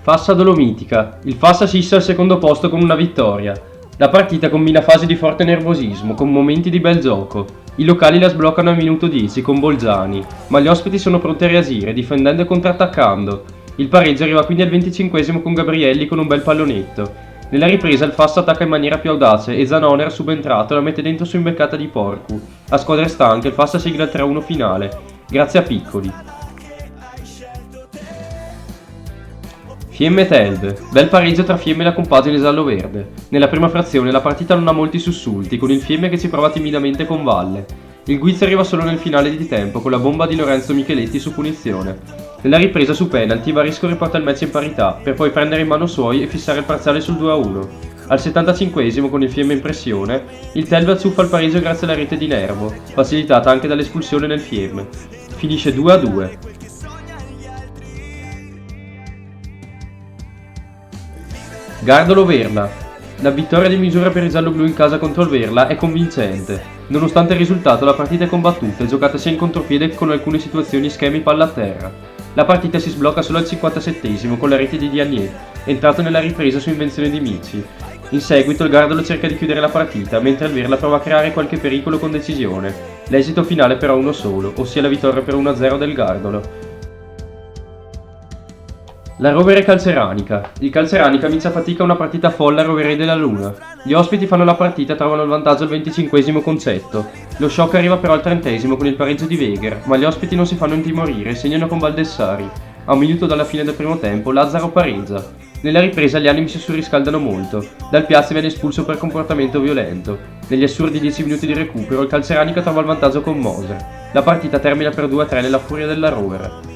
Fassa Dolomitica. Il Fassa si issa al secondo posto con una vittoria. La partita combina fasi di forte nervosismo con momenti di bel gioco. I locali la sbloccano al minuto 10 con Bolzani, ma gli ospiti sono pronti a reagire, difendendo e contrattaccando. Il pareggio arriva quindi al 25esimo con Gabrielli con un bel pallonetto. Nella ripresa il Fassa attacca in maniera più audace e Zanoner, subentrato, la mette dentro su imbeccata di Porcu. A squadre stanche il Fassa sigla il 3-1 finale, grazie a Piccoli. Fiemme Telde. Bel pareggio tra Fiemme e la compagine giallo-verde. Nella prima frazione la partita non ha molti sussulti, con il Fiemme che ci prova timidamente con Valle. Il Guiz arriva solo nel finale di tempo con la bomba di Lorenzo Micheletti su punizione. Nella ripresa su penalty Varisco riporta il match in parità, per poi prendere in mano suoi e fissare il parziale sul 2-1. Al 75esimo, con il Fiemme in pressione, il Telde azzuffa il pareggio grazie alla rete di Nervo, facilitata anche dall'espulsione nel Fiemme. Finisce 2-2. Gardolo-Verla. La vittoria di misura per i gialloblu in casa contro il Verla è convincente. Nonostante il risultato, la partita è combattuta e giocata sia in contropiede con alcune situazioni schemi palla a terra. La partita si sblocca solo al 57esimo con la rete di Dianier, entrato nella ripresa su invenzione di Mici. In seguito il Gardolo cerca di chiudere la partita, mentre il Verla prova a creare qualche pericolo con decisione. L'esito finale però è uno solo, ossia la vittoria per 1-0 del Gardolo. La Rovere Calceranica. Il Calceranica inizia a fatica una partita folle a Rovere della Luna. Gli ospiti fanno la partita e trovano il vantaggio al 25esimo concetto. Lo shock arriva però al 30esimo con il pareggio di Weger, ma gli ospiti non si fanno intimorire e segnano con Baldessari. A un minuto dalla fine del primo tempo, Lazzaro pareggia. Nella ripresa gli animi si surriscaldano molto. Dal Piazza viene espulso per comportamento violento. Negli assurdi 10 minuti di recupero, il Calceranica trova il vantaggio con Moser. La partita termina per 2-3 nella furia della Rovere.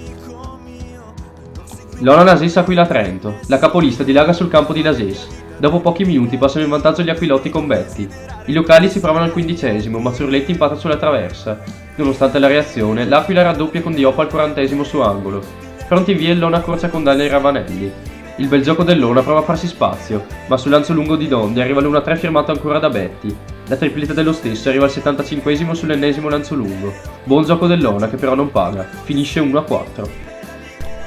Lona Nases Aquila Trento. La capolista dilaga sul campo di Nases. Dopo pochi minuti passano in vantaggio gli aquilotti con Betti. I locali si provano al 15esimo, ma Zurletti impatta sulla traversa. Nonostante la reazione, l'Aquila raddoppia con Diop al 40esimo su angolo. Pronti via il Lona accorcia con Daniel Ravanelli. Il bel gioco del Lona prova a farsi spazio, ma sul lancio lungo di Dondi arriva l'1-3 firmato ancora da Betti. La tripletta dello stesso arriva al 75esimo sull'ennesimo lancio lungo. Buon gioco del Lona che però non paga, finisce 1-4.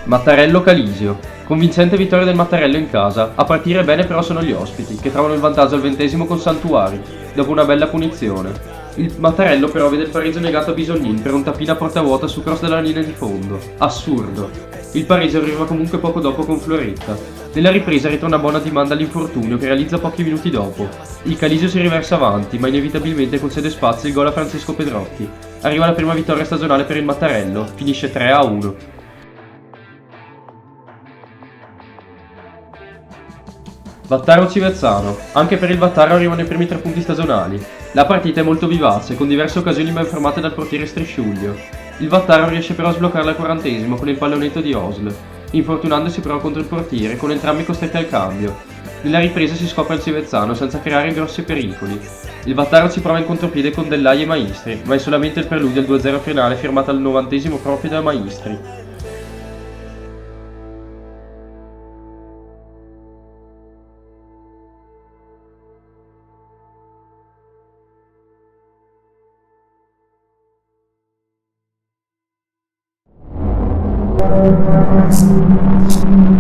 Mattarello Calisio. Convincente vittoria del Mattarello in casa, a partire bene però sono gli ospiti, che trovano il vantaggio al 20esimo con Santuari, dopo una bella punizione. Il Mattarello però vede il pareggio negato a Bisognin per un tappino a porta vuota su cross della linea di fondo. Assurdo. Il pareggio arriva comunque poco dopo con Floretta. Nella ripresa ritorna buona dimanda all'infortunio che realizza pochi minuti dopo. Il Calisio si riversa avanti, ma inevitabilmente concede spazio il gol a Francesco Pedrotti. Arriva la prima vittoria stagionale per il Mattarello, finisce 3-1. Vattaro Civezzano. Anche per il Vattaro arrivano i primi 3 punti stagionali. La partita è molto vivace, con diverse occasioni ben fermate dal portiere Strisciuglio. Il Vattaro riesce però a sbloccarla al 40esimo con il pallonetto di Osl, infortunandosi però contro il portiere, con entrambi costretti al cambio. Nella ripresa si scopre il Civezzano senza creare grossi pericoli. Il Vattaro ci prova in contropiede con Dellai e Maestri, ma è solamente il preludio al 2-0 finale firmato al 90esimo proprio da Maestri. Thank you.